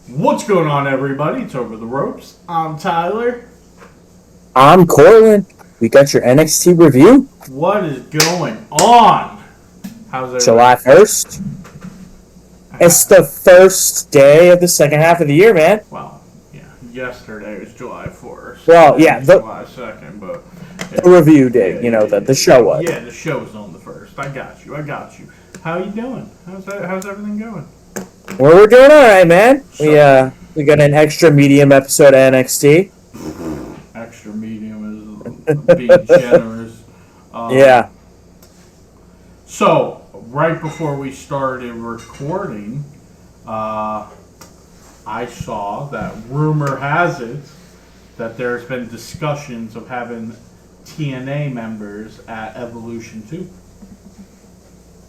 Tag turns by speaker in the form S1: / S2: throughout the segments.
S1: What's going on, everybody? It's Over the Ropes. I'm Tyler.
S2: I'm Cortland. We got your NXT review.
S1: What is going on? How's everybody?
S2: July 1st. It's the first day of the second half of the year, man.
S1: Well, yeah, yesterday was July 4th.
S2: Well, yeah,
S1: July 2nd, but...
S2: The review day, the show was.
S1: Yeah, the show was on the 1st. I got you. How you doing? How's everything going?
S2: Well, we're doing all right, man. We got an extra medium episode of NXT.
S1: Extra medium is being generous.
S2: Yeah.
S1: So, right before we started recording, I saw that rumor has it that there's been discussions of having TNA members at Evolution 2.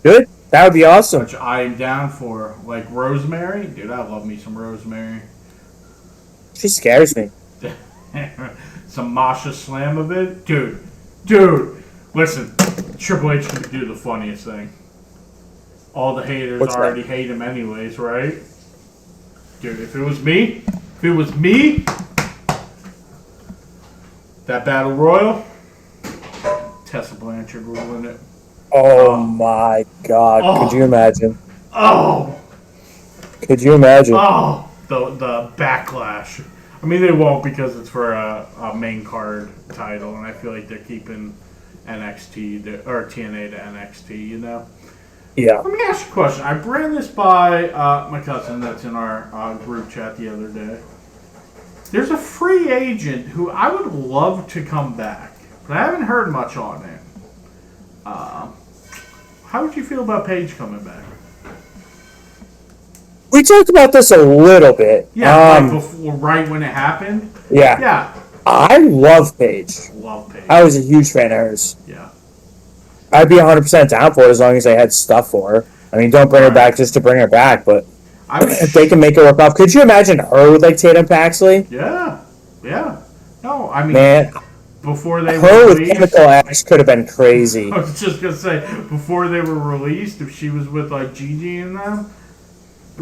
S2: Good. That would be awesome.
S1: Which I am down for. Like Rosemary. Dude, I love me some Rosemary.
S2: She scares me.
S1: Some Masha Slamovich. Dude. Listen, Triple H can do the funniest thing. All the haters already hate him anyways, right? Dude, if it was me, that Battle Royal, Tessa Blanchard would win it.
S2: Oh my God. Could you imagine? Could you imagine?
S1: The backlash. I mean, they won't because it's for a main card title, and I feel like they're keeping NXT or TNA to NXT, you know?
S2: Yeah.
S1: Let me ask you a question. I ran this by my cousin that's in our group chat the other day. There's a free agent who I would love to come back, but I haven't heard much on it. How would you feel about Paige coming back?
S2: We talked about this a little bit.
S1: Yeah, right when it happened?
S2: Yeah.
S1: Yeah.
S2: I love Paige.
S1: Love Paige.
S2: I was a huge fan of hers.
S1: Yeah.
S2: I'd be 100% down for it as long as they had stuff for her. I mean, don't bring her back just to bring her back, but if they can make it work off. Could you imagine her with, like, Tatum Paxley?
S1: Yeah. No, I mean...
S2: Man,
S1: before they
S2: her
S1: were
S2: with Chemical X could have been crazy.
S1: I was just going to say, before they were released, if she was with, like, Gigi and them...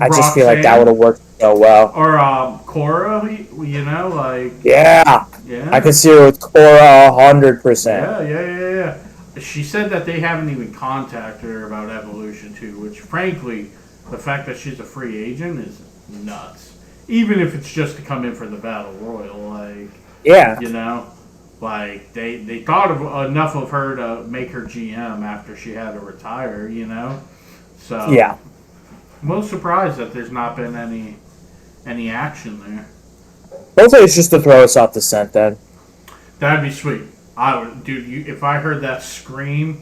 S2: I just feel like that would have worked so well.
S1: Or Cora, you know, like...
S2: Yeah. I could see her with Cora 100%.
S1: Yeah. She said that they haven't even contacted her about Evolution 2, which, frankly, the fact that she's a free agent is nuts. Even if it's just to come in for the Battle Royal, like...
S2: Yeah.
S1: You know? Like, they thought of enough of her to make her GM after she had to retire, you know? So...
S2: Yeah.
S1: I'm a little surprised that there's not been any action there.
S2: Hopefully it's just to throw us off the scent then.
S1: That'd be sweet. If I heard that scream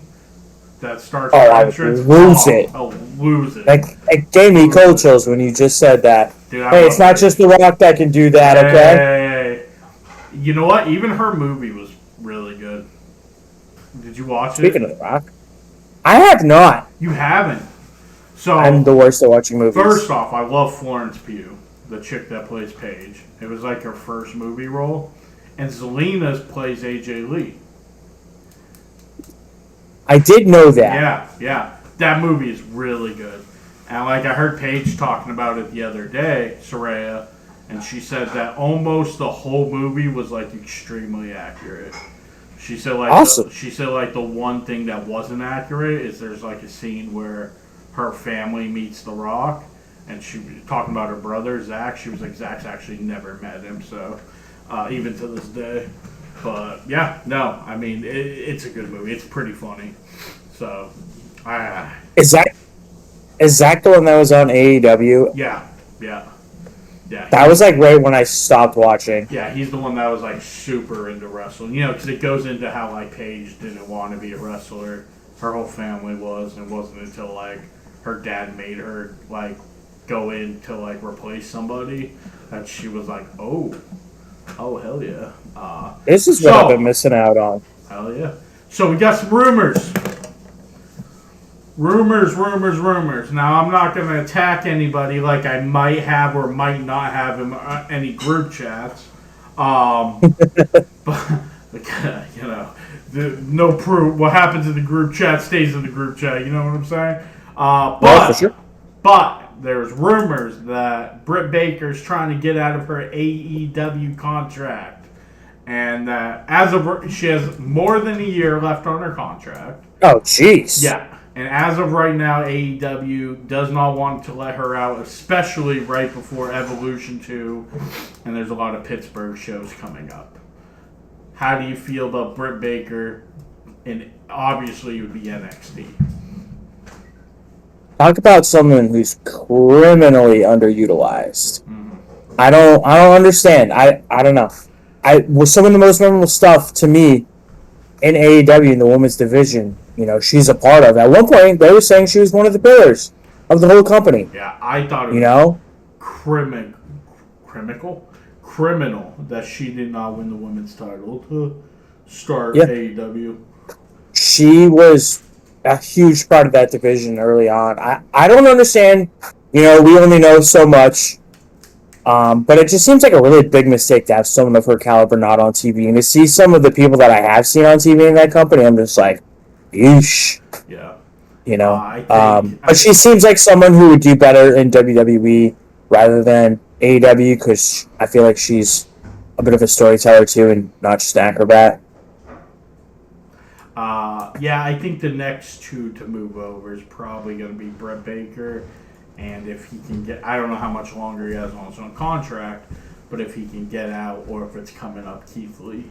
S1: that starts
S2: I would lose it.
S1: I'll lose it.
S2: It gave me cold chills when you just said that.
S1: Dude,
S2: hey, it's not just The Rock that can do that, okay?
S1: Hey. You know what? Even her movie was really good. Did you watch it?
S2: Speaking of The Rock, I have not.
S1: You haven't? So
S2: I'm the worst at watching movies.
S1: First off, I love Florence Pugh, the chick that plays Paige. It was like her first movie role. And Zelina plays AJ Lee.
S2: I did know that.
S1: Yeah. That movie is really good. And like I heard Paige talking about it the other day, Soraya, and she said that almost the whole movie was like extremely accurate. She said like
S2: awesome.
S1: The one thing that wasn't accurate is there's like a scene where her family meets The Rock, and she was talking about her brother Zach. She was like, Zach's actually never met him, so even to this day. But yeah, no, I mean it's a good movie. It's pretty funny. So,
S2: is Zach the one that was on AEW?
S1: Yeah.
S2: That was like right when I stopped watching.
S1: Yeah, he's the one that was like super into wrestling. You know, because it goes into how like Paige didn't want to be a wrestler. Her whole family was, and it wasn't until like her dad made her like go in to like replace somebody that she was like, oh hell yeah.
S2: This is what I've been missing out on.
S1: Hell yeah. So we got some rumors. Rumors. Now I'm not going to attack anybody like I might have or might not have in any group chats. But you know, no proof. What happens in the group chat stays in the group chat. You know what I'm saying?
S2: For sure.
S1: But there's rumors that Britt Baker's trying to get out of her AEW contract, and that she has more than a year left on her contract.
S2: Oh, jeez.
S1: Yeah, and as of right now, AEW does not want to let her out, especially right before Evolution 2, and there's a lot of Pittsburgh shows coming up. How do you feel about Britt Baker? And obviously, it would be NXT.
S2: Talk about someone who's criminally underutilized. I don't understand. I don't know. Some of the most memorable stuff to me in AEW in the women's division, she's a part of. At one point, they were saying she was one of the pillars of the whole company.
S1: Yeah, I thought it was criminal that she did not win the women's title to start AEW.
S2: She was a huge part of that division early on. I don't understand. We only know so much. But it just seems like a really big mistake to have someone of her caliber not on TV. And to see some of the people that I have seen on TV in that company, I'm just like, yeesh.
S1: Yeah.
S2: But she seems like someone who would do better in WWE rather than AEW, because I feel like she's a bit of a storyteller too and not just an acrobat.
S1: I think the next two to move over is probably going to be Britt Baker. And if he can get, I don't know how much longer he has on his own contract, but if he can get out or if it's coming up, Keith Lee.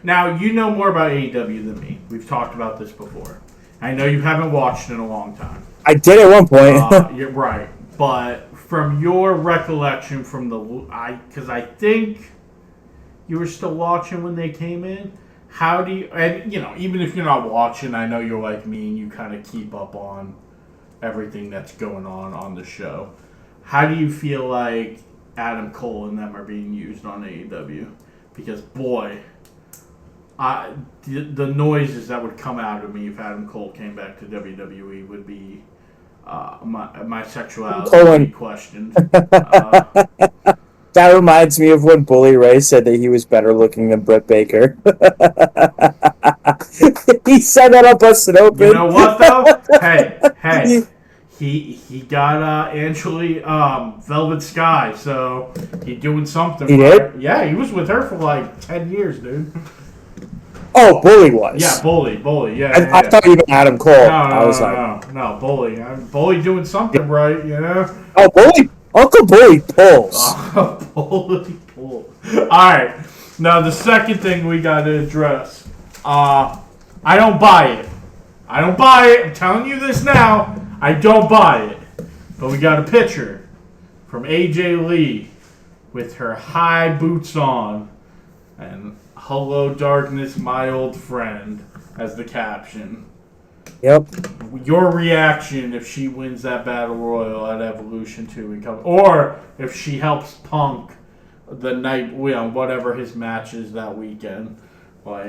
S1: Now, you know more about AEW than me. We've talked about this before. I know you haven't watched in a long time.
S2: I did at one point.
S1: You're right. But from your recollection from because I think you were still watching when they came in. How do you, and even if you're not watching, I know you're like me and you kind of keep up on everything that's going on the show. How do you feel like Adam Cole and them are being used on AEW? Because, boy, the noises that would come out of me if Adam Cole came back to WWE would be my sexuality would be questioned.
S2: That reminds me of when Bully Ray said that he was better looking than Britt Baker. He said that on Busted Open.
S1: You know what, though? Hey. He got Angelique Velvet Sky, so he's doing something.
S2: He did?
S1: Yeah, he was with her for like 10 years, dude.
S2: Oh, Bully was.
S1: Yeah, Bully. Yeah,
S2: I thought you meant Adam Cole.
S1: No, Bully. Bully doing something right,
S2: Oh, Bully. Uncle Bully pulls.
S1: Bully pulls. All right. Now, the second thing we got to address. I don't buy it. I'm telling you this now. I don't buy it. But we got a picture from AJ Lee with her high boots on and "Hello, darkness, my old friend" as the caption.
S2: Yep.
S1: Your reaction if she wins that Battle Royal at Evolution 2 or if she helps Punk the night, whatever his match is that weekend.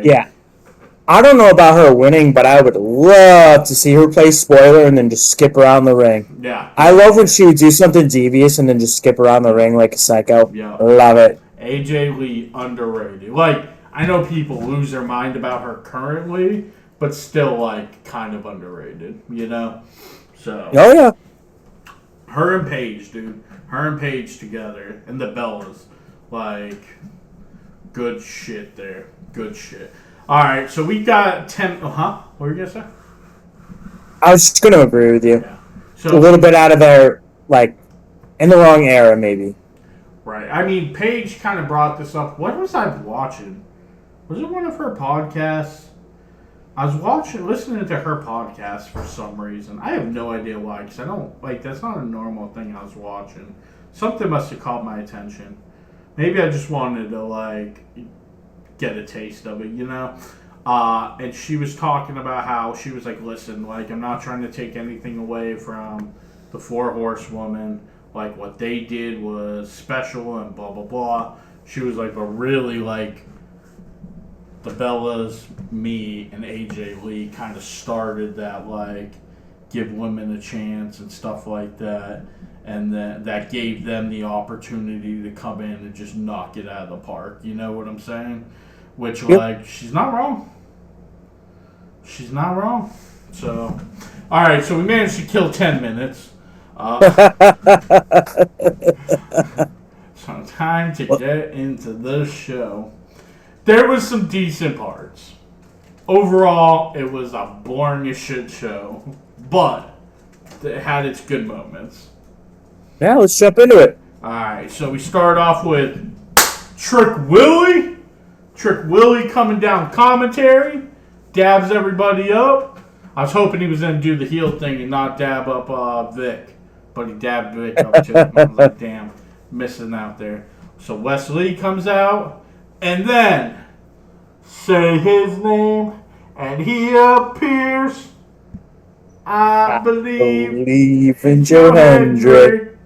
S2: Yeah. I don't know about her winning, but I would love to see her play spoiler and then just skip around the ring.
S1: Yeah.
S2: I love when she would do something devious and then just skip around the ring like a psycho.
S1: Yeah.
S2: Love it.
S1: AJ Lee, underrated. I know people lose their mind about her currently, but still, kind of underrated, So.
S2: Oh, yeah.
S1: Her and Paige, dude. Her and Paige together. And the Bellas. Good shit there. Good shit. Alright, so we got 10... What were you going to say?
S2: I was just going to agree with you.
S1: Yeah. So,
S2: a little bit out of their, in the wrong era, maybe.
S1: Right. I mean, Paige kind of brought this up. What was I watching? Was it one of her podcasts? I was listening to her podcast for some reason. I have no idea why, because I don't, that's not a normal thing I was watching. Something must have caught my attention. Maybe I just wanted to, get a taste of it, And she was talking about how she was like, listen, I'm not trying to take anything away from the Four Horsewomen. What they did was special and blah, blah, blah. She was but really, the Bellas, me, and AJ Lee kind of started that, give women a chance and stuff like that. And that gave them the opportunity to come in and just knock it out of the park. You know what I'm saying? Which, she's not wrong. She's not wrong. So, All right, so we managed to kill 10 minutes. So time to get into the show. There was some decent parts. Overall, it was a boring as shit show, but it had its good moments.
S2: Yeah, let's jump into it.
S1: Alright, so we start off with Trick Willie. Trick Willie coming down commentary, dabs everybody up. I was hoping he was going to do the heel thing and not dab up Vic, but he dabbed Vic up too. I was like, damn, missing out there. So Wes Lee comes out, and then say his name, and he appears. I believe
S2: in Joe Hendry.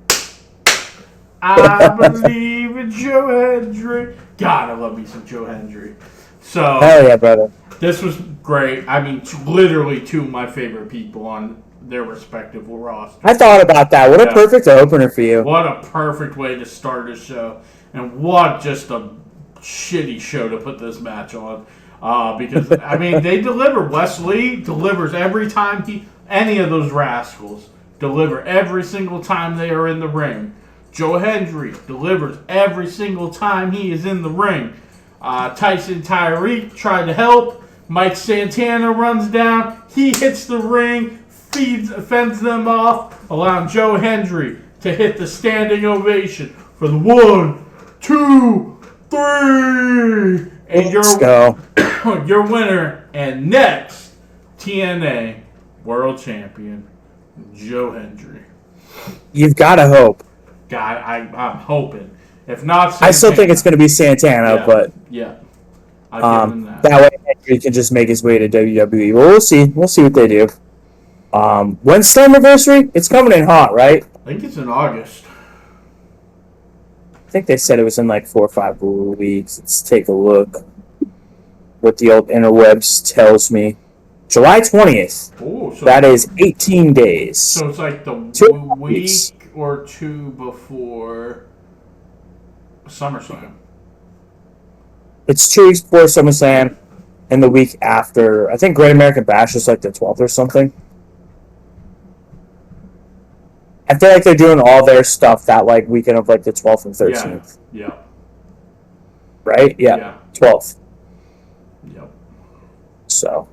S1: I believe in Joe Hendry. God, I love me some Joe Hendry. So,
S2: hell yeah, brother.
S1: This was great. I mean, literally two of my favorite people on their respective rosters.
S2: I thought about that. What a perfect opener for you.
S1: What a perfect way to start a show. And what just a shitty show to put this match on. Because, I mean, they deliver. Wes Lee delivers every time any of those rascals deliver every single time they are in the ring. Joe Hendry delivers every single time he is in the ring. Tyson Tyreek tried to help. Mike Santana runs down. He hits the ring, fends them off, allowing Joe Hendry to hit the standing ovation for the 1, 2, 3. And
S2: Let's go.
S1: Your winner and next TNA World Champion, Joe Hendry.
S2: You've got to hope.
S1: God, I'm hoping. If not,
S2: Santana. I still think it's going to be Santana, but
S1: yeah, I'll give him that.
S2: That way Hendry can just make his way to WWE. Well, we'll see. We'll see what they do. When's the anniversary? It's coming in hot, right?
S1: I think it's in August.
S2: I think they said it was in like 4 or 5 weeks. Let's take a look. What the old interwebs tells me. July 20th.
S1: Oh, so
S2: that is 18 days.
S1: So it's like the week or two before SummerSlam.
S2: It's 2 weeks before SummerSlam and the week after. I think Great American Bash is like the 12th or something. I feel like they're doing all their stuff that like weekend of like the 12th and 13th.
S1: Yeah.
S2: Right? Yeah. 12th.
S1: Yep.
S2: So,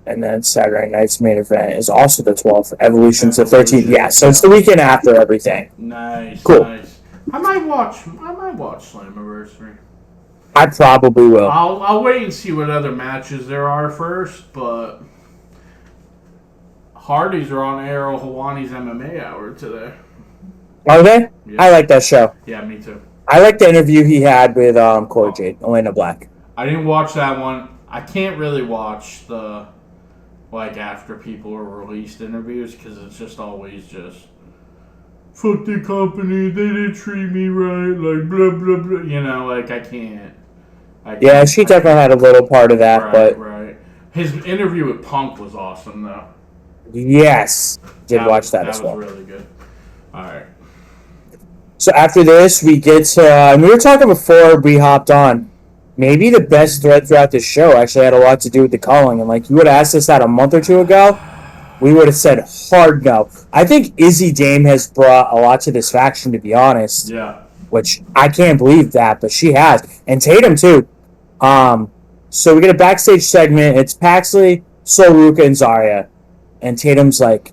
S2: and then Saturday night's main event is also the 12th. Evolution's the 13th. Yeah, so it's the weekend after everything.
S1: Nice.
S2: Cool.
S1: Nice. I might watch Slammiversary.
S2: I probably will.
S1: I'll wait and see what other matches there are first, but Hardys are on Arrow Hawani's MMA Hour today.
S2: Are they? Yeah. I like that show.
S1: Yeah, me too.
S2: I like the interview he had with Cora Jade, Elena Black.
S1: I didn't watch that one. I can't really watch the after people are released interviews because it's just always just fuck the company, they didn't treat me right, like blah blah blah. You know, like I can't.
S2: Yeah, she definitely had a little part of that, but
S1: right. His interview with Punk was awesome though.
S2: Yes, did watch that as well.
S1: That was really good. All right.
S2: So after this, we get to, and we were talking before we hopped on, maybe the best thread throughout this show actually had a lot to do with the calling. And like you would have asked us that a month or two ago, we would have said hard no. I think Izzy Dame has brought a lot to this faction, to be honest.
S1: Yeah.
S2: Which I can't believe that, but she has. And Tatum too. So we get a backstage segment. It's Paxley, Sol Ruka, and Zarya. And Tatum's like,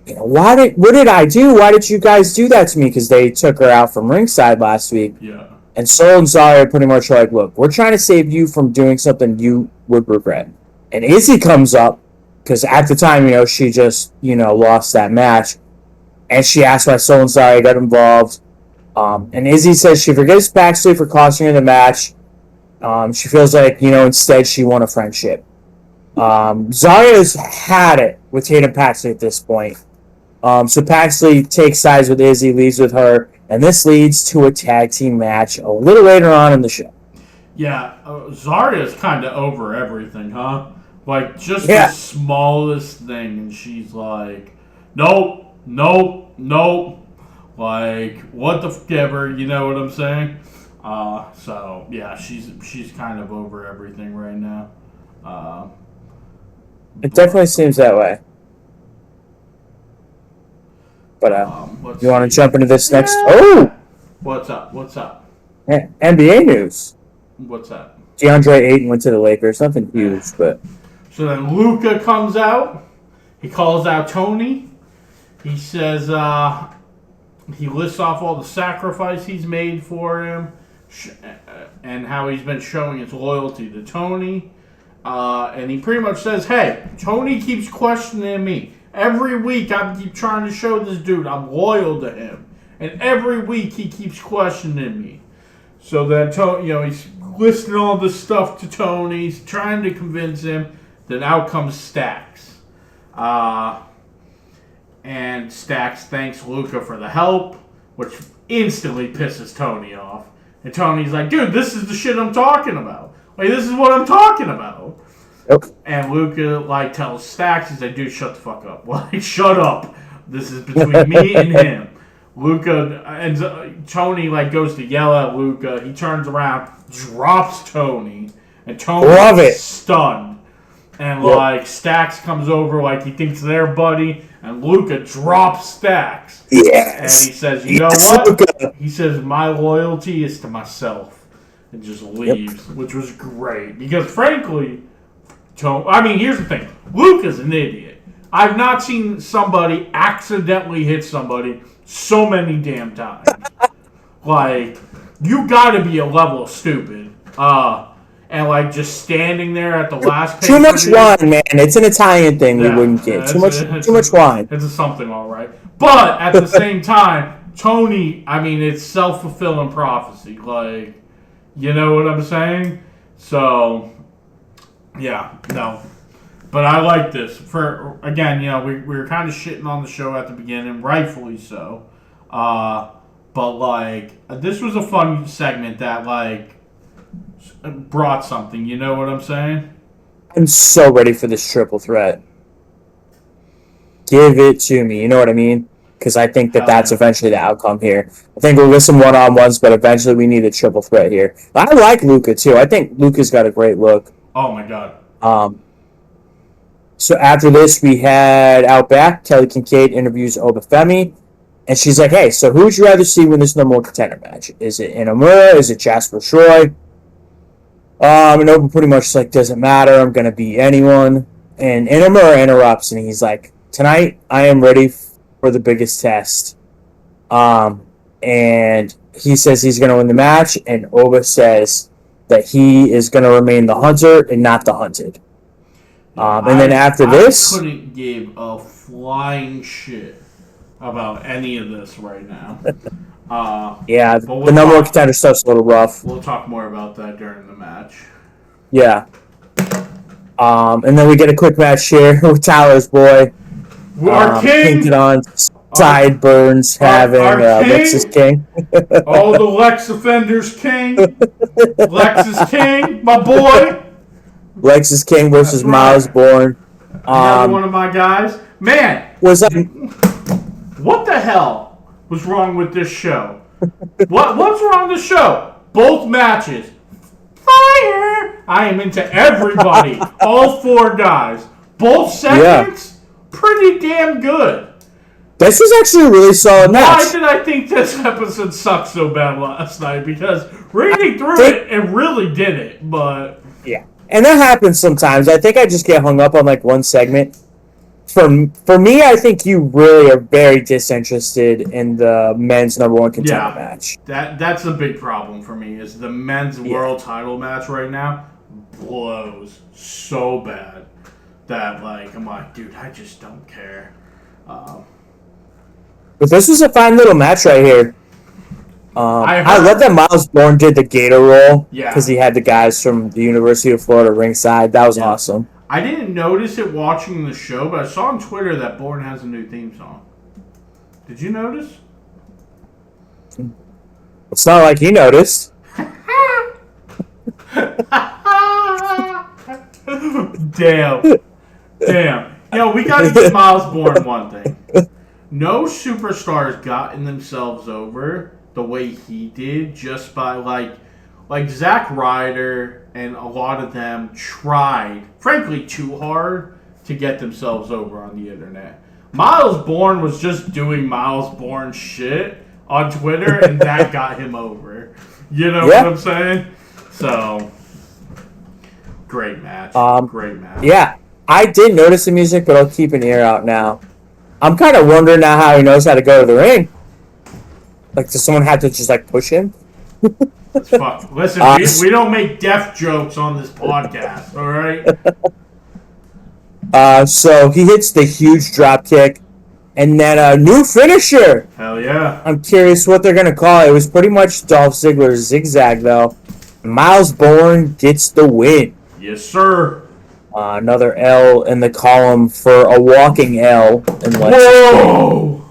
S2: you know, what did I do? Why did you guys do that to me? Because they took her out from ringside last week.
S1: Yeah.
S2: And Sol and Zarya pretty much are like, look, we're trying to save you from doing something you would regret. And Izzy comes up, because at the time, you know, she just, you know, lost that match. And she asked why Sol and Zarya got involved. And Izzy says she forgives Paxley for costing her the match. She feels like, you know, instead she won a friendship. Zarya's had it with Tatum Paxley at this point. So Paxley takes sides with Izzy, leaves with her, and this leads to a tag team match a little later on in the show.
S1: Yeah, Zarya's kind of over everything, huh? Like, just the smallest thing, and she's like, nope, nope, nope. Like, what the f*** ever, you know what I'm saying? So, yeah, she's kind of over everything right now.
S2: It definitely seems that way. But
S1: Let's
S2: you want to
S1: see.
S2: jump into this next?
S1: Yeah.
S2: Oh,
S1: What's up? What's up?
S2: NBA news.
S1: What's up?
S2: DeAndre Ayton went to the Lakers. Nothing huge, but
S1: So then Luka comes out. He calls out Tony. He says he lists off all the sacrifice he's made for him and how he's been showing his loyalty to Tony. And he pretty much says, hey, Tony keeps questioning me. Every week I keep trying to show this dude I'm loyal to him. And every week he keeps questioning me. So then Tony, he's listing all this stuff to Tony. He's trying to convince him. Then out comes Stacks. And Stacks thanks Luka for the help, which instantly pisses Tony off. And Tony's like, dude, this is the shit I'm talking about. Like, this is what I'm talking about.
S2: Yep.
S1: And Luka, tells Stacks, he's like, dude, shut the fuck up. Like, shut up. This is between me and him. Luka, and Tony, goes to yell at Luka. He turns around, drops Tony. And Tony's stunned. And, Stacks comes over he thinks they're buddy. And Luka drops Stacks.
S2: Yes.
S1: And he says, you know what? Luka. He says, my loyalty is to myself. And just leaves, which was great. Because, frankly, here's the thing. Luka's an idiot. I've not seen somebody accidentally hit somebody so many damn times. You gotta be a level of stupid. And just standing there at the last page.
S2: Too much wine, man. It's an Italian thing we wouldn't get. Too much wine.
S1: It's something, all right. But at the same time, Tony, it's self-fulfilling prophecy. You know what I'm saying? So, yeah, no. But I like this. Again, we were kind of shitting on the show at the beginning, rightfully so. But this was a fun segment that brought something. You know what I'm saying?
S2: I'm so ready for this triple threat. Give it to me. You know what I mean? Because I think that's eventually the outcome here. I think we'll get some one-on-ones, but eventually we need a triple threat here. I like Luka, too. I think Luka's got a great look.
S1: Oh, my God.
S2: So after this, we had out back, Kelly Kincaid interviews Obafemi. And she's like, hey, so who would you rather see win this number one contender match? Is it Inamura? Is it Jasper Troy? And Oba pretty much doesn't matter. I'm going to beat anyone. And Inamura interrupts, and he's like, tonight I am ready for the biggest test. And he says he's going to win the match, and Oba says that he is going to remain the hunter and not the hunted. And then after this...
S1: I couldn't give a flying shit about any of this right now.
S2: Yeah, the number one contender stuff's a little rough.
S1: We'll talk more about that during the match.
S2: Yeah. And then we get a quick match here with Tyler's boy.
S1: Our king!
S2: Painted on sideburns, having Lexus King.
S1: Oh, the Lex Offenders King. Lexus King, my boy.
S2: Lexus King versus Miles Bourne.
S1: Another one of my guys. Man.
S2: Was that...
S1: What the hell was wrong with this show? What's wrong with the show? Both matches. Fire! I am into everybody. All four guys. Both segments, pretty damn good.
S2: This was actually a really solid match.
S1: Why did I think this episode sucked so bad last night? Because reading through it really did it, but...
S2: Yeah. And that happens sometimes. I think I just get hung up on one segment. For me, I think you really are very disinterested in the men's number one contender match.
S1: That's a big problem for me, is the men's world title match right now blows so bad that, I'm like, dude, I just don't care.
S2: But this was a fine little match right here. I love that Miles Bourne did the Gator roll because he had the guys from the University of Florida ringside. That was awesome.
S1: I didn't notice it watching the show, but I saw on Twitter that Bourne has a new theme song. Did you notice?
S2: It's not like he noticed.
S1: Damn. We got to give Miles Bourne one thing. No superstars gotten themselves over the way he did just by, like Zack Ryder and a lot of them tried, frankly, too hard to get themselves over on the internet. Miles Bourne was just doing Miles Bourne shit on Twitter, and that got him over. You know what I'm saying? So, great match. Great match.
S2: Yeah, I did notice the music, but I'll keep an ear out now. I'm kind of wondering now how he knows how to go to the ring. Like, does someone have to just, like, push him?
S1: Listen, we don't make death jokes on this podcast, all right?
S2: So he hits the huge drop kick, and then a new finisher.
S1: Hell yeah!
S2: I'm curious what they're gonna call it. It was pretty much Dolph Ziggler's zigzag, though. Miles Bourne gets the win.
S1: Yes, sir.
S2: Another L in the column for a walking L.
S1: Whoa!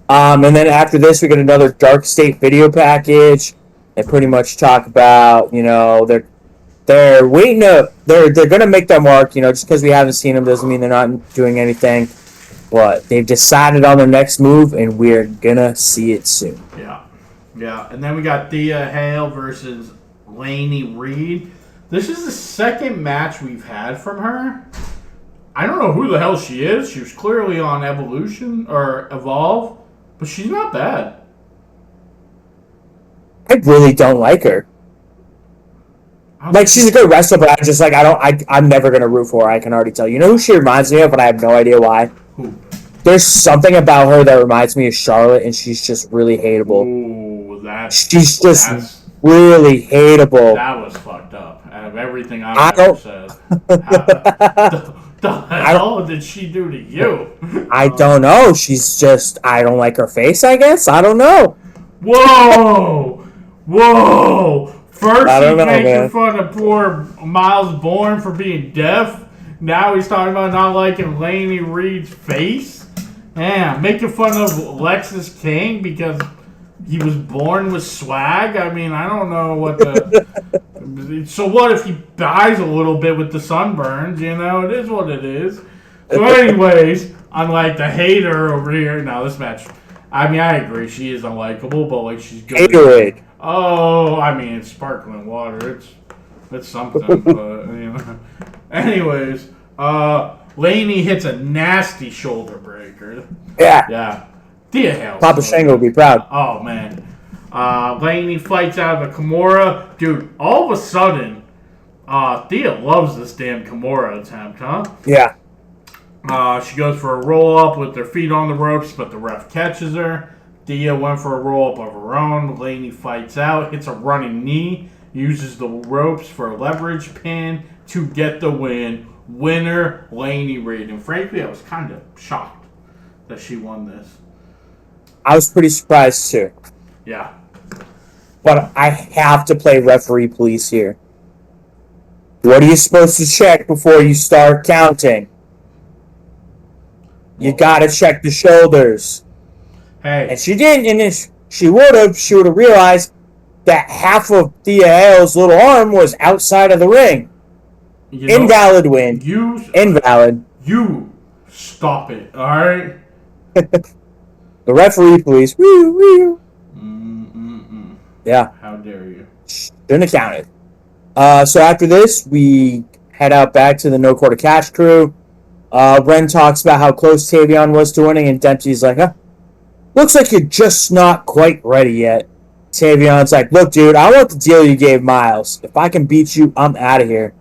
S2: And then after this, we get another Dark State video package. They pretty much talk about, they're waiting to, they're gonna make their mark. Just because we haven't seen them doesn't mean they're not doing anything. But they've decided on their next move, and we're gonna see it soon.
S1: Yeah. And then we got Thea Hale versus Lainey Reed. This is the second match we've had from her. I don't know who the hell she is. She was clearly on Evolution or Evolve. But she's not bad.
S2: I really don't like her. Like, she's a good wrestler, but I'm just like, I'm never going to root for her, I can already tell. You know who she reminds me of, but I have no idea why?
S1: Who?
S2: There's something about her that reminds me of Charlotte, and she's just really hateable.
S1: Ooh,
S2: she's just really hateable.
S1: That was fucked up. Out of everything I've ever said. The hell did she do to you?
S2: I don't know. She's just, I don't like her face, I guess. I don't know.
S1: Whoa! First he's making fun of poor Miles Bourne for being deaf. Now he's talking about not liking Lainey Reed's face. Yeah, making fun of Lexus King because he was born with swag. I mean, I don't know what the... So what if he dies a little bit with the sunburns? It is what it is. So anyways, unlike the hater over here, now this match, I mean, I agree, she is unlikable, but like she's good.
S2: Haterade.
S1: Oh, I mean, it's sparkling water. It's something. But anyways, Lainey hits a nasty shoulder breaker. Yeah. Thea Hale.
S2: Papa Shango will be proud.
S1: Oh man. Lainey fights out of a Kimura. Dude, all of a sudden, Thea loves this damn Kimura attempt, huh?
S2: Yeah.
S1: She goes for a roll-up with her feet on the ropes, but the ref catches her. Thea went for a roll-up of her own. Lainey fights out, hits a running knee, uses the ropes for a leverage pin to get the win. Winner, Lainey Reed. And frankly, I was kind of shocked that she won this.
S2: I was pretty surprised, too.
S1: Yeah.
S2: But I have to play referee police here. What are you supposed to check before you start counting? You gotta check the shoulders.
S1: Hey.
S2: And she didn't, and if she would have realized that half of Thea Hale's little arm was outside of the ring. Invalid win. Invalid.
S1: You stop it, alright?
S2: The referee police. Woo, woo. Yeah.
S1: How dare you?
S2: Shouldn't have counted. So after this, we head out back to the No Quarter Cash crew. Ren talks about how close Tavion was to winning, and Dempsey's like, looks like you're just not quite ready yet. Tavion's like, look, dude, I want the deal you gave Miles. If I can beat you, I'm out of here.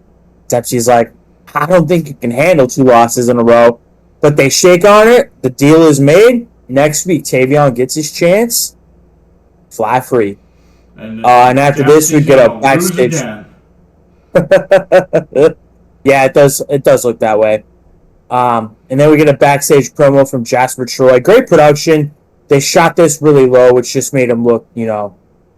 S2: Dempsey's like, I don't think you can handle 2 losses in a row. But they shake on it. The deal is made. Next week, Tavion gets his chance. Fly free. And after this, we get a backstage. Yeah, it does look that way. And then we get a backstage promo from Jasper Troy. Great production. They shot this really low, which just made him look,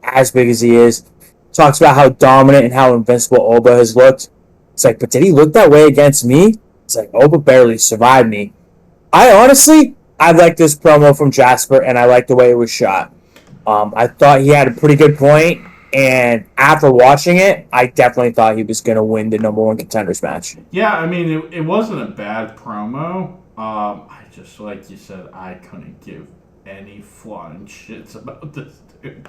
S2: as big as he is. Talks about how dominant and how invincible Oba has looked. It's like, but did he look that way against me? It's like, Oba barely survived me. I like this promo from Jasper, and I like the way it was shot. I thought he had a pretty good point, and after watching it, I definitely thought he was going to win the number 1 contenders match.
S1: Yeah, I mean, it wasn't a bad promo. I just, like you said, I couldn't give any flying shits about this dude.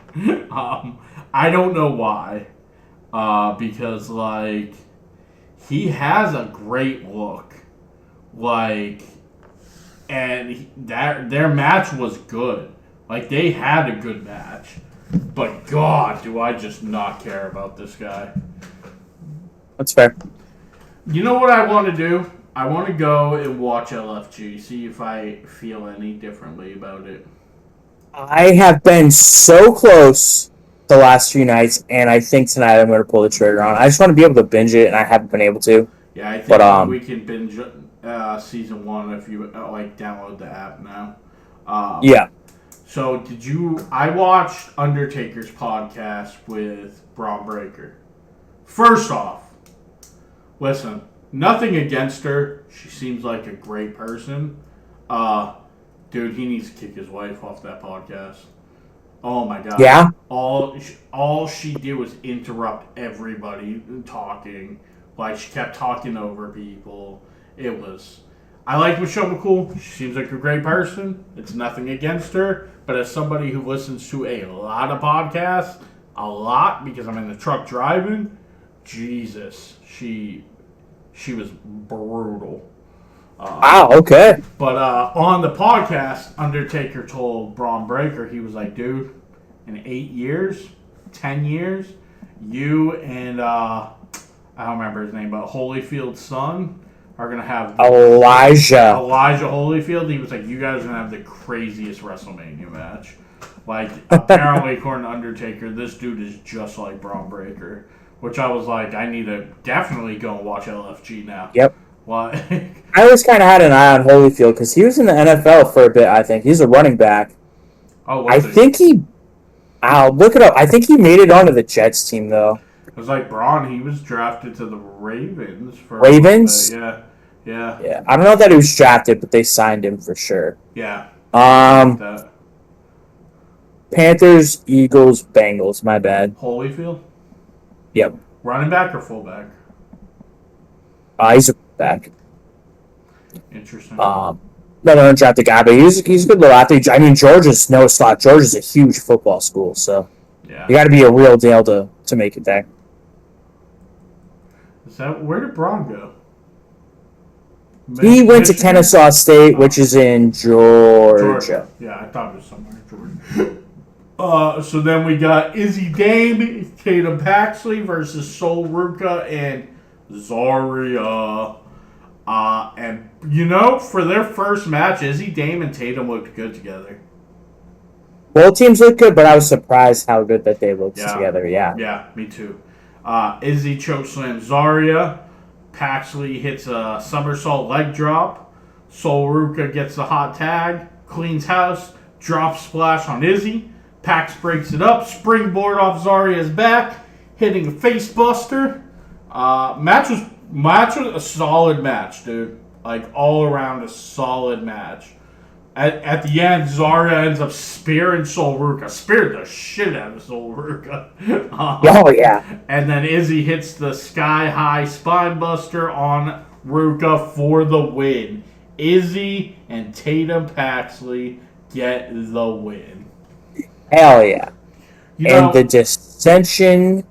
S1: I don't know why. Because, like, he has a great look Like, and their match was good. Like, they had a good match. But God, do I just not care about this guy.
S2: That's fair.
S1: You know what I want to do? I want to go and watch LFG, see if I feel any differently about it.
S2: I have been so close the last few nights, and I think tonight I'm going to pull the trigger on. I just want to be able to binge it, and I haven't been able to.
S1: Yeah, I think we can binge season 1 if you download the app now.
S2: Yeah.
S1: So I watched Undertaker's podcast with Braun Breaker. First off, listen, nothing against her. She seems like a great person. Dude, he needs to kick his wife off that podcast. Oh my God.
S2: Yeah?
S1: All she did was interrupt everybody talking. Like, she kept talking over people. I like Michelle McCool. She seems like a great person. It's nothing against her. But as somebody who listens to a lot of podcasts, because I'm in the truck driving, Jesus, she was brutal.
S2: Wow, okay.
S1: But on the podcast, Undertaker told Braun Breaker, he was like, dude, in 8 years, 10 years, you and, I don't remember his name, but Holyfield's son are going to have...
S2: Elijah
S1: Holyfield. He was like, you guys are going to have the craziest WrestleMania match. Like, apparently, according to Undertaker, this dude is just like Braun Breaker. Which I was like, I need to definitely go and watch LFG now.
S2: Yep.
S1: What?
S2: I always kind of had an eye on Holyfield because he was in the NFL for a bit, I think. He's a running back.
S1: Oh,
S2: I'll look it up. I think he made it onto the Jets team, though.
S1: It was like Braun. He was drafted to the Ravens.
S2: Ravens?
S1: Yeah.
S2: I don't know that he was drafted, but they signed him for sure.
S1: Yeah.
S2: Panthers, Eagles, Bengals. My bad.
S1: Holyfield?
S2: Yep.
S1: Running back or fullback?
S2: He's a back.
S1: Interesting.
S2: Not an undrafted guy, but he's a good little athlete. I mean, Georgia's no slot. Georgia's a huge football school, so
S1: yeah,
S2: you got to be a real deal to make it there.
S1: Where did Braun go?
S2: He went to Kennesaw State, which is in Georgia.
S1: Yeah, I thought it was somewhere in Georgia. So then we got Izzy Dame, Tatum Paxley versus Sol Ruca and Zarya. And, for their first match, Izzy Dame and Tatum looked good together.
S2: Both teams looked good, but I was surprised how good that they looked together, yeah.
S1: Yeah, me too. Izzy chokeslams Zarya. Paxley hits a somersault leg drop. Sol Ruca gets the hot tag. Cleans house. Drop splash on Izzy. Pax breaks it up. Springboard off Zarya's back. Hitting a face buster. Match was a solid match, dude. Like, all around a solid match. At the end, Zarya ends up spearing Sol Ruca. Speared the shit out of Sol Ruca.
S2: Oh, yeah.
S1: And then Izzy hits the sky-high spine buster on Ruca for the win. Izzy and Tatum Paxley get the win.
S2: Hell yeah. And the dissension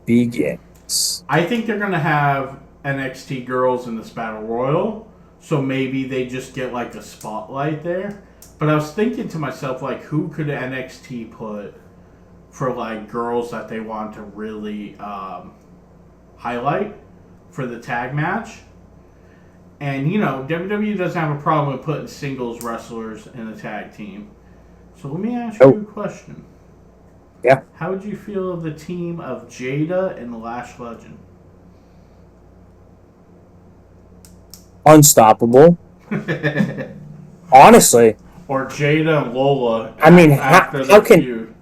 S2: begins.
S1: I think they're going to have NXT girls in this Battle Royal. So maybe they just get, like, a spotlight there. But I was thinking to myself, like, who could NXT put for, like, girls that they want to really highlight for the tag match? And, WWE doesn't have a problem with putting singles wrestlers in a tag team. So let me ask you a question.
S2: Yeah.
S1: How would you feel of the team of Jada and Lash Legend?
S2: Unstoppable. Honestly.
S1: Or Jada and Lola.
S2: I mean, how can... Feud.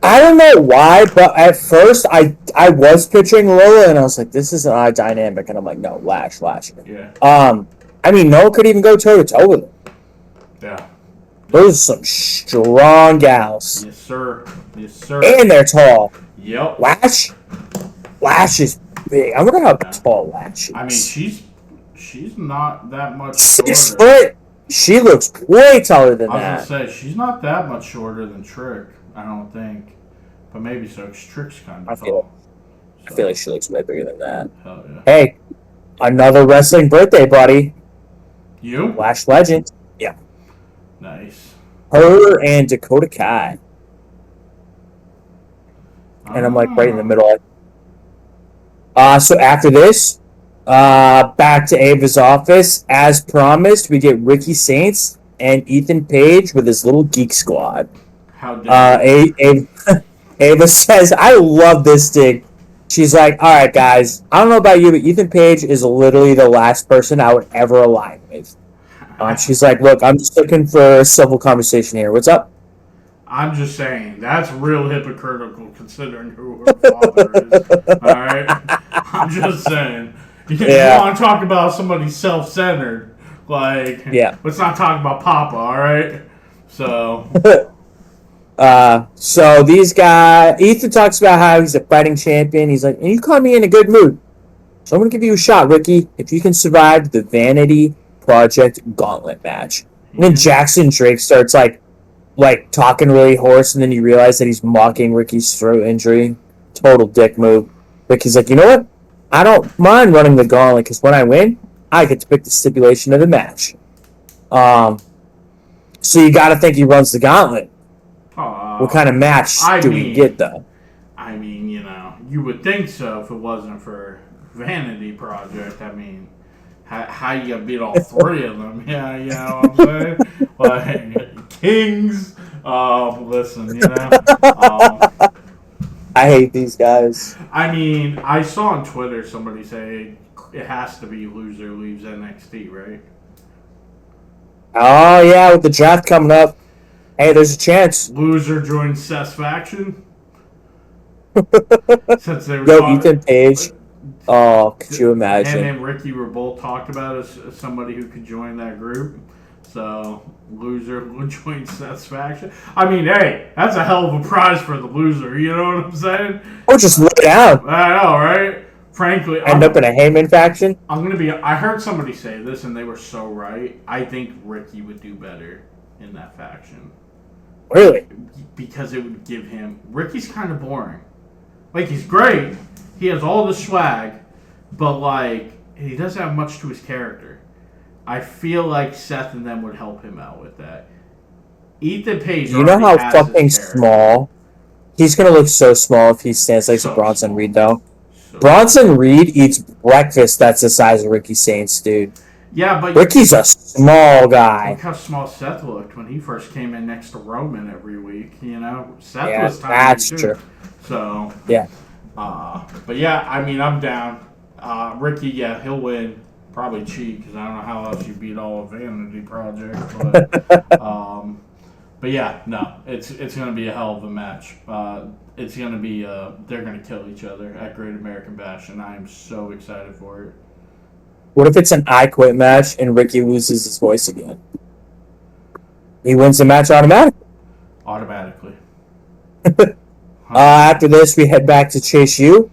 S2: I don't know why, but at first I was picturing Lola, and I was like, this is an odd dynamic. And I'm like, no, Lash.
S1: Yeah.
S2: I mean, Noah could even go toe-to-toe with him.
S1: Yeah.
S2: Those are some strong gals.
S1: Yes, sir.
S2: And they're tall.
S1: Yep.
S2: Lash is big. I wonder how tall Lash is.
S1: I mean, she's not that much
S2: 6
S1: shorter.
S2: foot? She looks way taller than that.
S1: I was going to say, she's not that much shorter than Trick, I don't think. But maybe so, because Trick's kind of tall.
S2: I feel like she looks way bigger than that.
S1: Hell yeah.
S2: Hey, another wrestling birthday, buddy.
S1: You?
S2: Lash Legend. Yeah.
S1: Nice.
S2: Her and Dakota Kai. And I'm like right in the
S1: Ah.
S2: middle. So after this, back to Ava's office. As promised, we get Ricky Saints and Ethan Page with his little geek squad.
S1: How dare you?
S2: Ava says, I love this dig. She's like, all right, guys, I don't know about you, but Ethan Page is literally the last person I would ever align with. She's like, look, I'm just looking for a civil conversation here. What's up?
S1: I'm just saying, that's real hypocritical considering who her father is. Alright? I'm just saying. You want to talk about somebody self-centered. Like, let's not talk about Papa, alright? So.
S2: So these guys, Ethan talks about how he's a fighting champion. He's like, and you caught me in a good mood. So I'm going to give you a shot, Ricky, if you can survive the Vanity Project Gauntlet match. And then Jackson Drake starts like talking really hoarse, and then you realize that he's mocking Ricky's throat injury. Total dick move. Ricky's like, you know what? I don't mind running the gauntlet because when I win, I get to pick the stipulation of the match. So you got to think he runs the gauntlet. What kind of match do we get, though?
S1: I mean, you would think so if it wasn't for Vanity Project. I mean, how you gonna beat all three of them? Yeah, you know what I'm saying? Like, Kings. Listen,
S2: I hate these guys.
S1: I mean, I saw on Twitter somebody say it has to be loser leaves NXT, right?
S2: Oh, yeah, with the draft coming up. Hey, there's a chance.
S1: Loser joins Seth's faction. Since they were
S2: Ethan Page. Oh, could you imagine?
S1: Him and Ricky were both talked about as somebody who could join that group. So, loser would join Seth's faction. I mean, hey, that's a hell of a prize for the loser. You know what I'm saying?
S2: Or just lay down.
S1: I know, right? Frankly,
S2: end up in a Heyman faction.
S1: I heard somebody say this, and they were so right. I think Ricky would do better in that faction.
S2: Really?
S1: Because it would give him... Ricky's kind of boring. Like, he's great. He has all the swag. But, like, he doesn't have much to his character. I feel like Seth and them would help him out with that. Ethan Page...
S2: You know how fucking small... He's going to look so small if he stands like Bronson Reed, though. Bronson Reed eats breakfast that's the size of Ricky Saints, dude.
S1: Yeah, but
S2: Ricky's a small guy.
S1: Look how small Seth looked when he first came in next to Roman every week. Seth was tiny
S2: that's
S1: too.
S2: True.
S1: So
S2: yeah.
S1: But yeah, I mean, I'm down. Ricky, yeah, he'll win. Probably cheat because I don't know how else you beat all of Vanity Project. But yeah, no, it's gonna be a hell of a match. It's gonna be they're gonna kill each other at Great American Bash, and I am so excited for it.
S2: What if it's an I Quit match and Ricky loses his voice again? He wins the match
S1: automatically.
S2: After this, we head back to Chase U.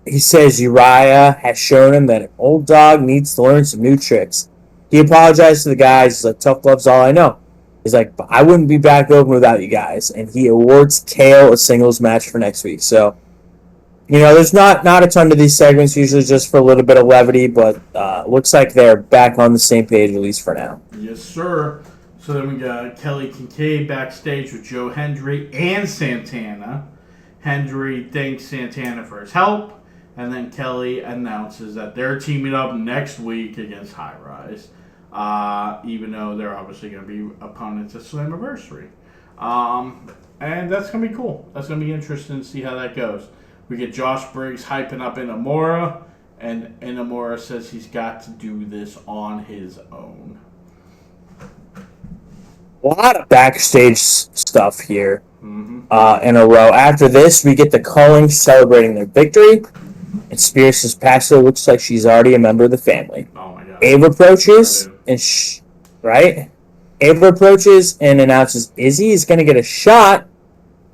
S2: He says Uriah has shown him that an old dog needs to learn some new tricks. He apologized to the guys. He's like, tough love's all I know. He's like, but I wouldn't be back open without you guys. And he awards Kale a singles match for next week. So, there's not a ton of these segments, usually just for a little bit of levity, but looks like they're back on the same page, at least for now.
S1: Yes, sir. So then we got Kelly Kincaid backstage with Joe Hendry and Santana. Hendry thanks Santana for his help, and then Kelly announces that they're teaming up next week against High Rise, even though they're obviously going to be opponents at Slammiversary. And that's going to be cool. That's going to be interesting to see how that goes. We get Josh Briggs hyping up Inamura, and Inamura says he's got to do this on his own.
S2: A lot of backstage stuff here in a row. After this, we get the Culling celebrating their victory, and Spears says Paxton looks like she's already a member of the family.
S1: Oh my God.
S2: Ava approaches, Ava approaches and announces Izzy is going to get a shot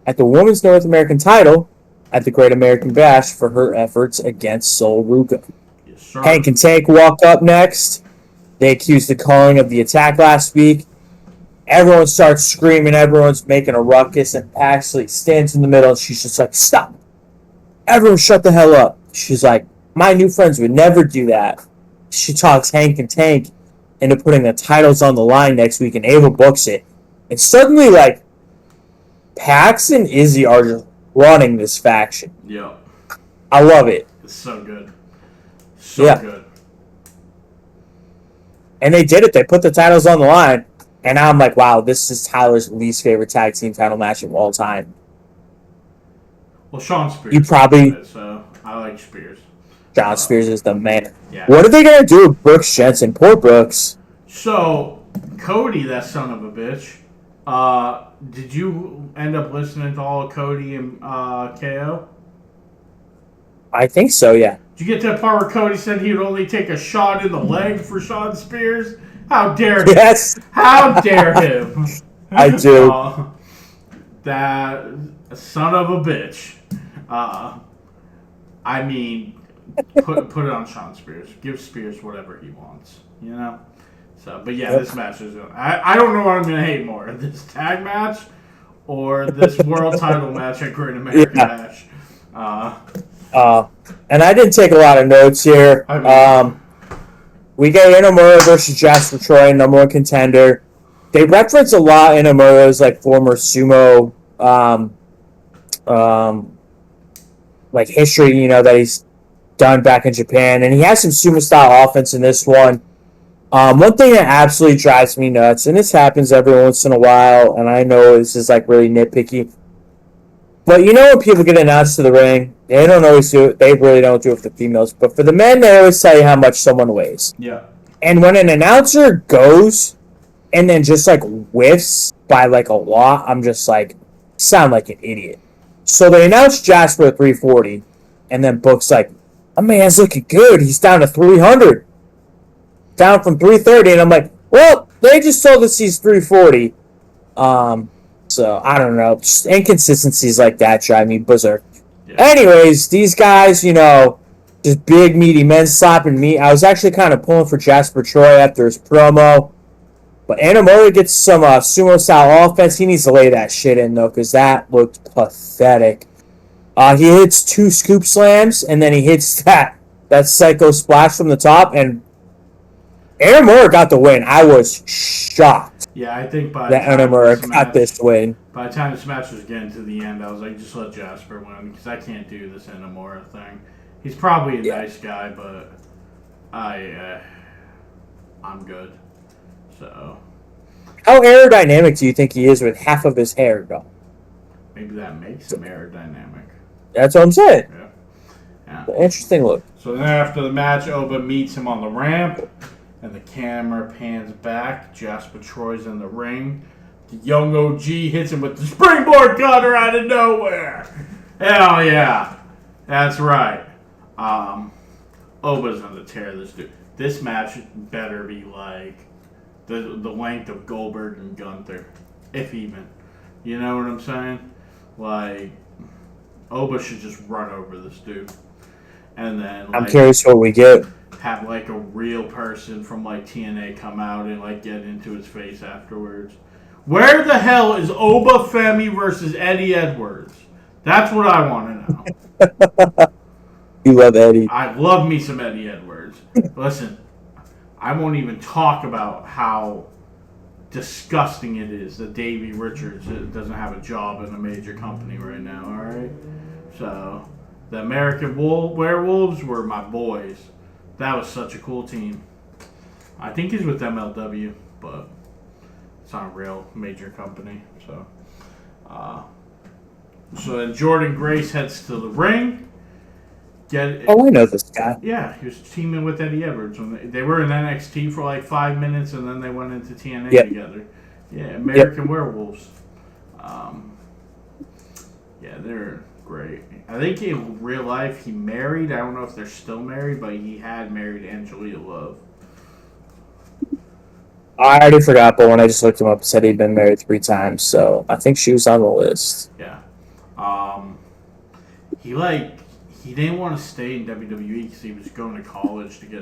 S2: at the Women's North American title at the Great American Bash for her efforts against Sol Ruka.
S1: Yes, sir.
S2: Hank and Tank walk up next. They accuse the Culling of the attack last week. Everyone starts screaming. Everyone's making a ruckus, and Paxley stands in the middle, and she's just like, stop. Everyone shut the hell up. She's like, my new friends would never do that. she talks Hank and Tank into putting the titles on the line next week, and Ava books it. And suddenly, like, Pax and Izzy are just running this faction.
S1: Yeah.
S2: I love it.
S1: It's so good. So good.
S2: And they did it. They put the titles on the line. And now I'm like, wow, this is Tyler's least favorite tag team title match of all time.
S1: Well, Sean Spears.
S2: You probably...
S1: So, I like Spears.
S2: John Spears is the man.
S1: Yeah.
S2: What are they going to do with Brooks Jensen? Poor Brooks.
S1: So, Cody, that son of a bitch, did you end up listening to all of Cody and KO?
S2: I think so, yeah.
S1: Did you get to the part where Cody said he would only take a shot in the leg for Sean Spears? How dare him?
S2: Yes.
S1: How dare him?
S2: I do.
S1: That son of a bitch. I mean, put it on Sean Spears. Give Spears whatever he wants, you know? So, but yeah, This match is... I don't know what I'm going to hate more. This tag match or this world title match at Great American Bash.
S2: And I didn't take a lot of notes here. We get Inamura versus Jasper Troy, number one contender. They reference a lot Inamura's like former sumo like history, you know, that he's done back in Japan, and he has some sumo style offense in this one. One thing that absolutely drives me nuts, and this happens every once in a while, and I know this is like really nitpicky, but you know when people get announced to the ring, they don't always do it. They really don't do it for the females, but for the men, they always tell you how much someone weighs.
S1: Yeah.
S2: And when an announcer goes and then just like whiffs by like a lot, I'm just like, sound like an idiot. So they announced Jasper at 340, and then Book's like, "A man's looking good. He's down to 300, down from 330." And I'm like, well, they just told us he's 340. So I don't know. Just inconsistencies like that drive me berserk. Yeah. Anyways, these guys, you know, just big meaty men slapping meat. I was actually kind of pulling for Jasper Troy after his promo. But Inamura gets some sumo-style offense. He needs to lay that shit in, though, because that looked pathetic. He hits 2 scoop slams, and then he hits that psycho splash from the top, and Inamura got the win. I was shocked.
S1: Yeah, I think by
S2: that Inamura got this win.
S1: By the time this match was getting to the end, I was like, just let Jasper win, because I can't do this Inamura thing. He's probably a nice guy, but I'm good. So,
S2: how aerodynamic do you think he is with half of his hair, though?
S1: Maybe that makes him aerodynamic.
S2: That's what I'm saying.
S1: Yeah.
S2: Interesting look.
S1: So then after the match, Oba meets him on the ramp, and the camera pans back. Jasper Troy's in the ring. The young OG hits him with the springboard cutter out of nowhere. Hell yeah. That's right. Oba's going to tear this dude. This match better be like the length of Goldberg and Gunther, if even. You know what I'm saying? Like, Oba should just run over this dude. And then, like,
S2: I'm curious what we get.
S1: Have, like, a real person from, like, TNA come out and, like, get into his face afterwards. Where the hell is Oba Femi versus Eddie Edwards? That's what I want to know.
S2: You love Eddie.
S1: I love me some Eddie Edwards. Listen, I won't even talk about how disgusting it is that Davey Richards doesn't have a job in a major company right now, alright? So, the American Werewolves were my boys. That was such a cool team. I think he's with MLW, but it's not a real major company. So then Jordan Grace heads to the ring. I
S2: know this guy.
S1: Yeah, he was teaming with Eddie Edwards. When they were in NXT for like 5 minutes, and then they went into TNA together. Yeah, American Werewolves. Yeah, they're great. I think in real life he married. I don't know if they're still married, but he had married Angelina Love.
S2: I already forgot, but when I just looked him up, it said he'd been married 3 times, so I think she was on the list.
S1: Yeah. He didn't want to stay in WWE because he was going to college to get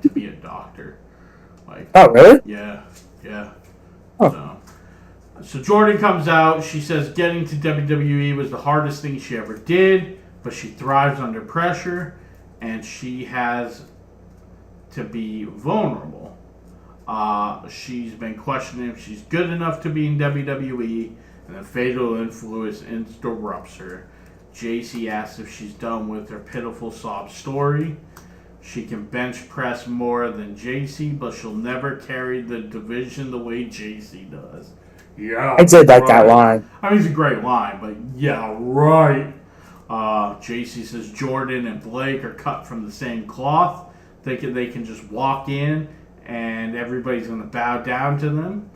S1: to be a doctor.
S2: Oh, really?
S1: Yeah.
S2: Huh.
S1: So Jordan comes out. She says getting to WWE was the hardest thing she ever did, but she thrives under pressure, and she has to be vulnerable. She's been questioning if she's good enough to be in WWE, and the fatal influence interrupts her. JC asks if she's done with her pitiful sob story. She can bench press more than JC, but she'll never carry the division the way JC does. Yeah,
S2: I did like that line.
S1: I mean, it's a great line, but yeah, right. JC says Jordan and Blake are cut from the same cloth. They can just walk in and everybody's going to bow down to them.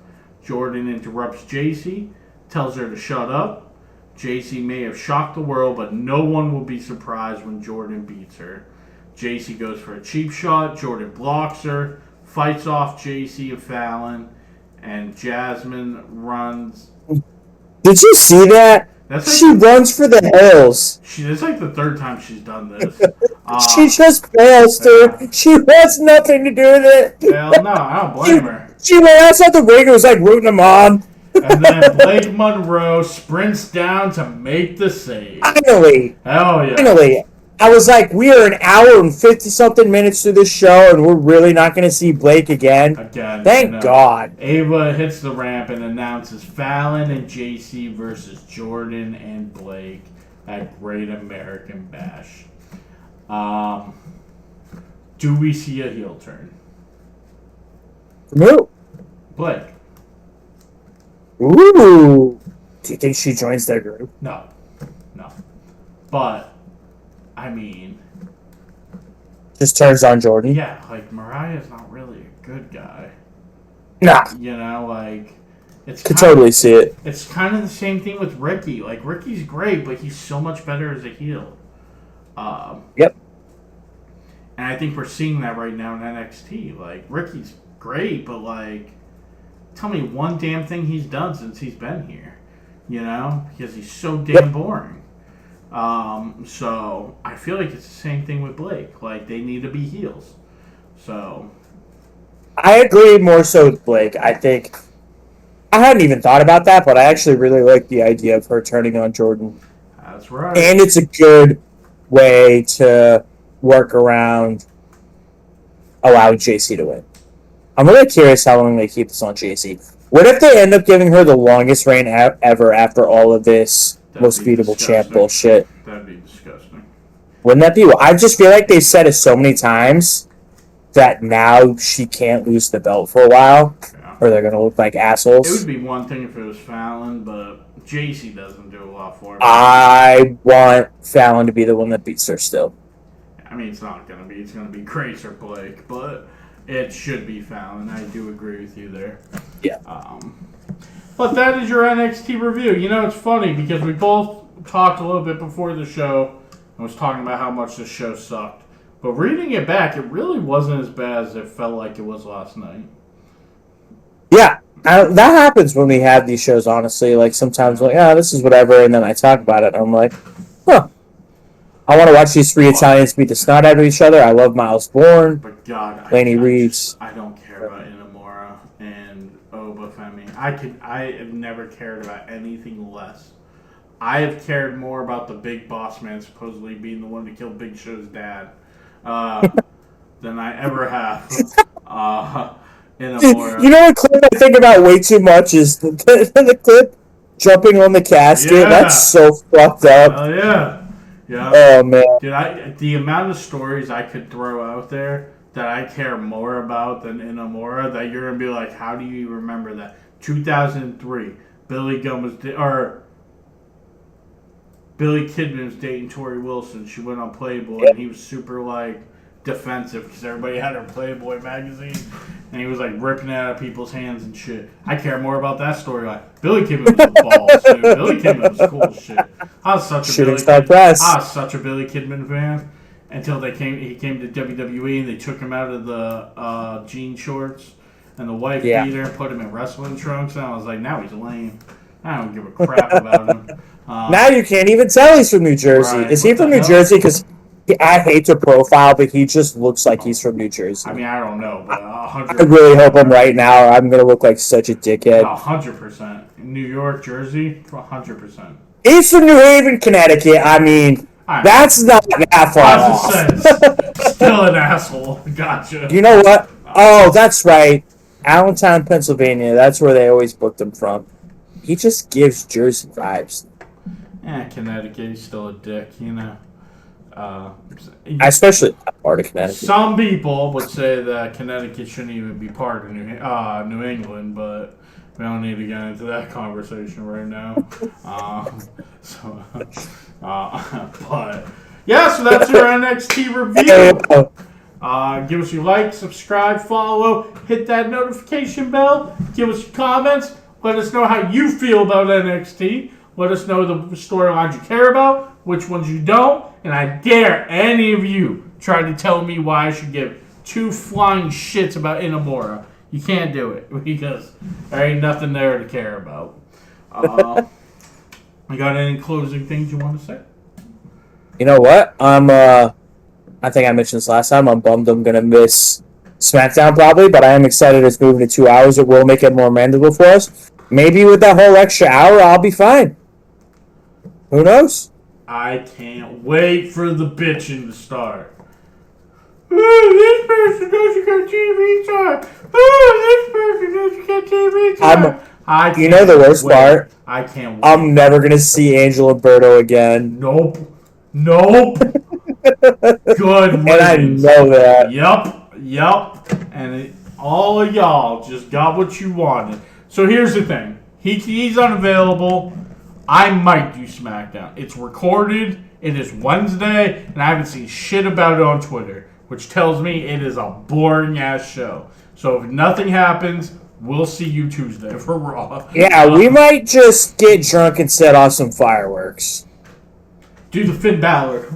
S1: Jordan interrupts JC, tells her to shut up. JC may have shocked the world, but no one will be surprised when Jordan beats her. JC goes for a cheap shot. Jordan blocks her, fights off JC and Fallon, and Jasmine runs.
S2: Did you see that? She runs for the hills.
S1: It's like the third time she's done this.
S2: She just fails, dude. She wants nothing to do with it.
S1: Hell no, I don't blame her.
S2: She went outside the ring and was like rooting them on.
S1: And then Blake Monroe sprints down to make the save.
S2: Finally.
S1: Hell yeah.
S2: Finally. I was like, we are an hour and 50-something minutes through this show, and we're really not going to see Blake again. Thank God.
S1: Ava hits the ramp and announces Fallon and JC versus Jordan and Blake at Great American Bash. Do we see a heel turn?
S2: No.
S1: Blake.
S2: Ooh. Do you think she joins their group?
S1: No. But, I mean...
S2: just turns on Jordan?
S1: Yeah, like, Mariah's not really a good guy.
S2: Nah.
S1: You know, like...
S2: Could totally see it.
S1: It's kind of the same thing with Ricky. Like, Ricky's great, but he's so much better as a heel.
S2: Yep.
S1: And I think we're seeing that right now in NXT. Like, Ricky's great, but, like... tell me one damn thing he's done since he's been here. You know? Because he's so damn boring. So, I feel like it's the same thing with Blake. Like, they need to be heels. So...
S2: I agree more so with Blake. I think... I hadn't even thought about that, but I actually really like the idea of her turning on Jordan.
S1: That's right.
S2: And it's a good way to work around allowing JC to win. I'm really curious how long they keep this on JC. What if they end up giving her the longest reign ever after all of this most beatable champ bullshit?
S1: That'd be disgusting.
S2: Wouldn't that be? I just feel like they've said it so many times that now she can't lose the belt for a while, or they're going to look like assholes.
S1: It would be one thing if it was Fallon, but JC doesn't do a lot for her.
S2: I want Fallon to be the one that beats her still.
S1: I mean, it's not going to be. It's going to be Grace or Blake, but it should be Fallon. I do agree with you there.
S2: Yeah.
S1: But that is your NXT review. You know, it's funny because we both talked a little bit before the show and was talking about how much the show sucked. But reading it back, it really wasn't as bad as it felt like it was last night.
S2: Yeah. That happens when we have these shows, honestly. Like, sometimes, like, this is whatever, and then I talk about it, and I'm like, huh. I want to watch these three Italians beat the snot out of each other. I love Miles Bourne.
S1: But God,
S2: Laney Reeves.
S1: I don't care about Inamura and Oba Femi. I have never cared about anything less. I have cared more about the big boss man supposedly being the one to kill Big Show's dad than I ever have. Inamura.
S2: You know what clip I think about way too much is the clip jumping on the casket.
S1: Yeah.
S2: That's so fucked up.
S1: Oh yeah. Yeah.
S2: Oh man.
S1: Dude, the amount of stories I could throw out there that I care more about than Inamura, that you're gonna be like, how do you remember that? 2003, Billy Kidman was dating Tori Wilson. She went on Playboy, and he was super like defensive because everybody had her Playboy magazine, and he was like ripping it out of people's hands and shit. I care more about that storyline. Billy Kidman was a balls, dude. Billy Kidman was cool as shit. I was such a Billy Kidman fan until he came to WWE and they took him out of the jean shorts and the wife beater and put him in wrestling trunks, and I was like, now he's lame. I don't give a crap about him.
S2: Now you can't even tell he's from New Jersey.
S1: Right.
S2: Is he from New Jersey? Because I hate to profile, but he just looks like he's from New Jersey.
S1: I mean, I don't know, but 100%.
S2: I really hope I'm right now, or I'm going to look like such a dickhead.
S1: 100%. New York, Jersey, 100%.
S2: He's from New Haven, Connecticut. I mean, That's not that far off.
S1: Sense. Still an asshole. Gotcha.
S2: You know what? Oh, that's right. Allentown, Pennsylvania. That's where they always booked him from. He just gives Jersey vibes.
S1: Connecticut, he's still a dick, you know.
S2: Especially that part of Connecticut.
S1: Some people would say that Connecticut shouldn't even be part of New England, but we don't need to get into that conversation right now. But yeah, so that's your NXT review. Give us your like, subscribe, follow, hit that notification bell, give us your comments, let us know how you feel about NXT. Let us know the storylines you care about, which ones you don't, and I dare any of you try to tell me why I should give 2 flying shits about Inamura. You can't do it because there ain't nothing there to care about. You got any closing things you want to say?
S2: You know what? I think I mentioned this last time. I'm bummed I'm gonna miss SmackDown probably, but I am excited it's moving to 2 hours. It will make it more manageable for us. Maybe with that whole extra hour, I'll be fine. Who knows?
S1: I can't wait for the bitching to start. Oh, this person doesn't get TV time. Oh, this person doesn't get TV time.
S2: You know the worst part?
S1: I can't wait.
S2: I'm never going to see Angel Umberto again.
S1: Nope. Good.
S2: And I know that.
S1: Yup. And all of y'all just got what you wanted. So here's the thing. He's unavailable. I might do SmackDown. It's recorded. It is Wednesday, and I haven't seen shit about it on Twitter, which tells me it is a boring-ass show. So if nothing happens, we'll see you Tuesday for Raw.
S2: Yeah, we might just get drunk and set off some fireworks.
S1: Do the Finn Balor.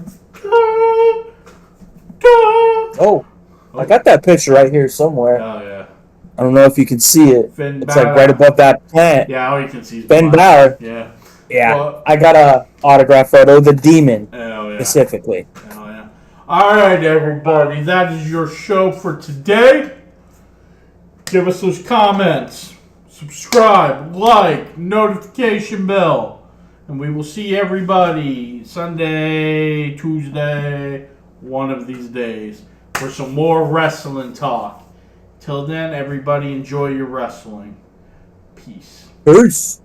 S2: Oh, I got that picture right here somewhere.
S1: Oh, yeah.
S2: I don't know if you can see it.
S1: Finn
S2: it's
S1: Balor.
S2: like right above that plant.
S1: Yeah, all you can see is
S2: Finn Balor.
S1: Yeah.
S2: Yeah,
S1: well,
S2: I got a autograph photo, the Demon, specifically.
S1: Oh, yeah. All right, everybody, that is your show for today. Give us those comments, subscribe, like, notification bell, and we will see everybody Sunday, Tuesday, one of these days for some more wrestling talk. Till then, everybody enjoy your wrestling. Peace.
S2: Peace.